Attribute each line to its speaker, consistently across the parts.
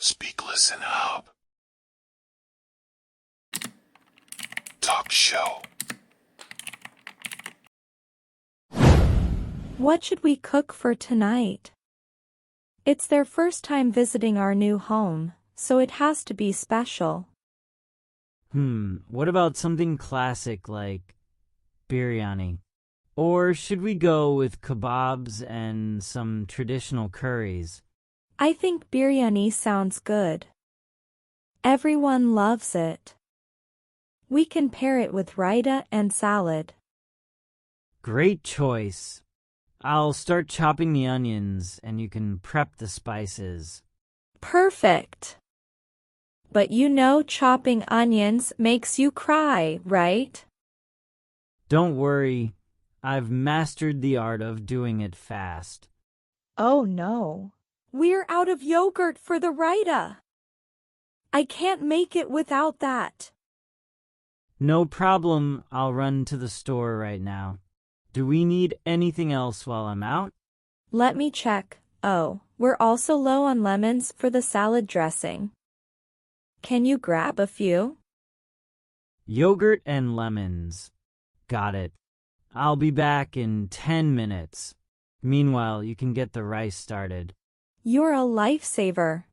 Speaker 1: Speak, listen, hub. Talk show.
Speaker 2: What should we cook for tonight? It's their first time visiting our new home, so it has to be special.
Speaker 3: What about something classic like biryani? Or should we go with kebabs and some traditional curries?
Speaker 2: I think biryani sounds good. Everyone loves it. We can pair it with raita and salad.
Speaker 3: Great choice. I'll start chopping the onions and you can prep the spices.
Speaker 2: Perfect. But you know chopping onions makes you cry, right?
Speaker 3: Don't worry, I've mastered the art of doing it fast.
Speaker 2: Oh no. We're out of yogurt for the raita. I can't make it without that.
Speaker 3: No problem, I'll run to the store right now. Do we need anything else while I'm out?
Speaker 2: Let me check. Oh, we're also low on lemons for the salad dressing. Can you grab a few?
Speaker 3: Yogurt and lemons. Got it. I'll be back in 10 minutes. Meanwhile, you can get the rice started.
Speaker 2: You're a lifesaver.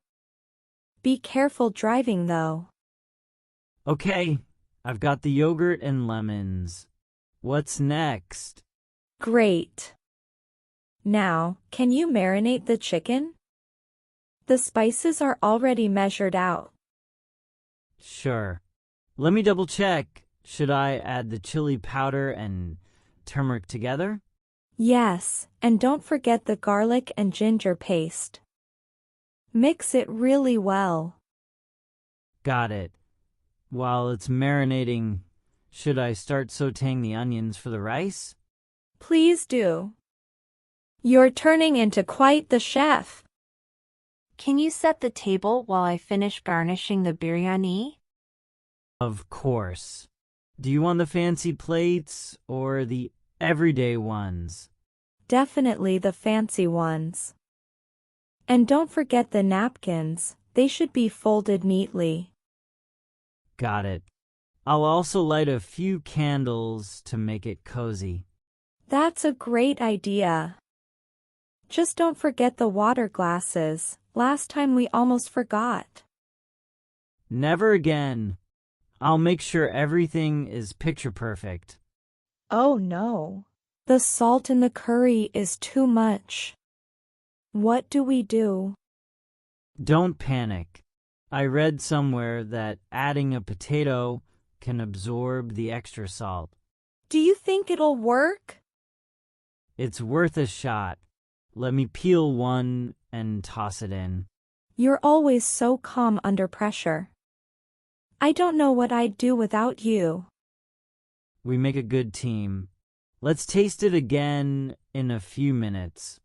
Speaker 2: Be careful driving though.
Speaker 3: Okay, I've got the yogurt and lemons. What's next?
Speaker 2: Great. Now, can you marinate the chicken? The spices are already measured out.
Speaker 3: Sure. Let me double check. Should I add the chili powder and turmeric together?
Speaker 2: Yes, and don't forget the garlic and ginger paste. Mix it really well.
Speaker 3: Got it. While it's marinating, should I start sautéing the onions for the rice?
Speaker 2: Please do. You're turning into quite the chef.
Speaker 4: Can you set the table while I finish garnishing the biryani?
Speaker 3: Of course. Do you want the fancy plates or the everyday ones?
Speaker 2: Definitely the fancy ones. And don't forget the napkins, they should be folded neatly.
Speaker 3: Got it. I'll also light a few candles to make it cozy.
Speaker 2: That's a great idea. Just don't forget the water glasses. Last time we almost forgot.
Speaker 3: Never again. I'll make sure everything is picture perfect.
Speaker 2: Oh no. The salt in the curry is too much. What do we do?
Speaker 3: Don't panic. I read somewhere that adding a potato can absorb the extra salt.
Speaker 2: Do you think it'll work?
Speaker 3: It's worth a shot. Let me peel one and toss it in.
Speaker 2: You're always so calm under pressure. I don't know what I'd do without you.
Speaker 3: We make a good team. Let's taste it again in a few minutes.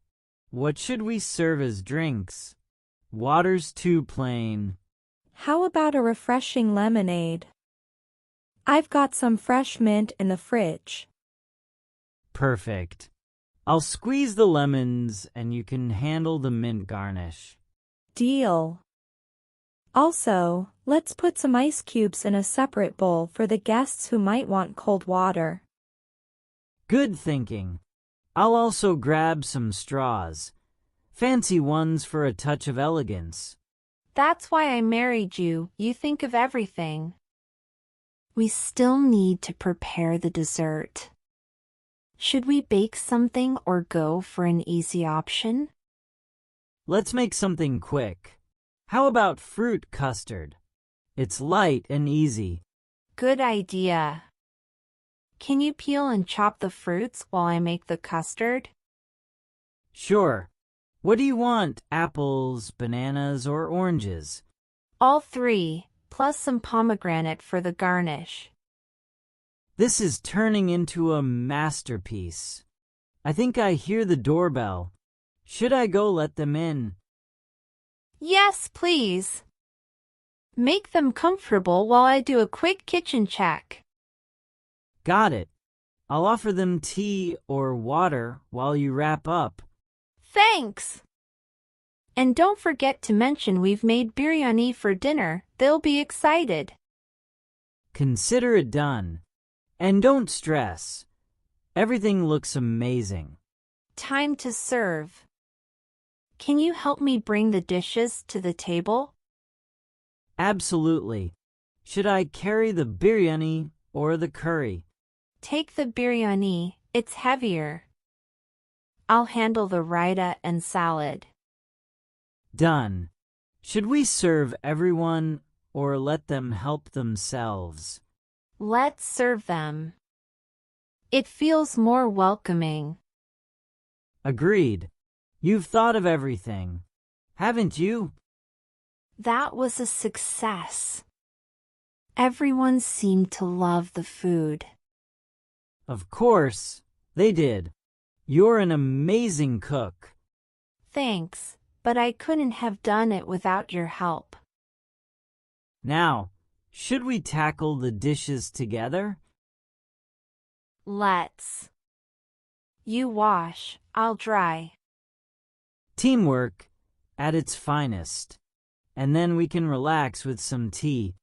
Speaker 3: What should we serve as drinks? Water's too plain.
Speaker 2: How about a refreshing lemonade? I've got some fresh mint in the fridge.
Speaker 3: Perfect. I'll squeeze the lemons and you can handle the mint garnish.
Speaker 2: Deal. Also, let's put some ice cubes in a separate bowl for the guests who might want cold water.
Speaker 3: Good thinking. I'll also grab some straws. Fancy ones for a touch of elegance.
Speaker 4: That's why I married you. You think of everything. We still need to prepare the dessert. Should we bake something or go for an easy option?
Speaker 3: Let's make something quick. How about fruit custard? It's light and easy.
Speaker 4: Good idea. Can you peel and chop the fruits while I make the custard?
Speaker 3: Sure. What do you want? Apples, bananas, or oranges?
Speaker 4: All three, plus some pomegranate for the garnish.
Speaker 3: This is turning into a masterpiece. I think I hear the doorbell. Should I go let them in?
Speaker 4: Yes, please. Make them comfortable while I do a quick kitchen check.
Speaker 3: Got it. I'll offer them tea or water while you wrap up.
Speaker 4: Thanks. And don't forget to mention we've made biryani for dinner. They'll be excited.
Speaker 3: Consider it done. And don't stress. Everything looks amazing.
Speaker 4: Time to serve. Can you help me bring the dishes to the table?
Speaker 3: Absolutely. Should I carry the biryani or the curry?
Speaker 4: Take the biryani, it's heavier. I'll handle the raita and salad.
Speaker 3: Done. Should we serve everyone or let them help themselves?
Speaker 4: Let's serve them. It feels more welcoming.
Speaker 3: Agreed. You've thought of everything, haven't you?
Speaker 4: That was a success. Everyone seemed to love the food.
Speaker 3: Of course, they did. You're an amazing cook.
Speaker 4: Thanks, but I couldn't have done it without your help.
Speaker 3: Now, should we tackle the dishes together?
Speaker 4: Let's. You wash, I'll dry.
Speaker 3: Teamwork at its finest. And then we can relax with some tea.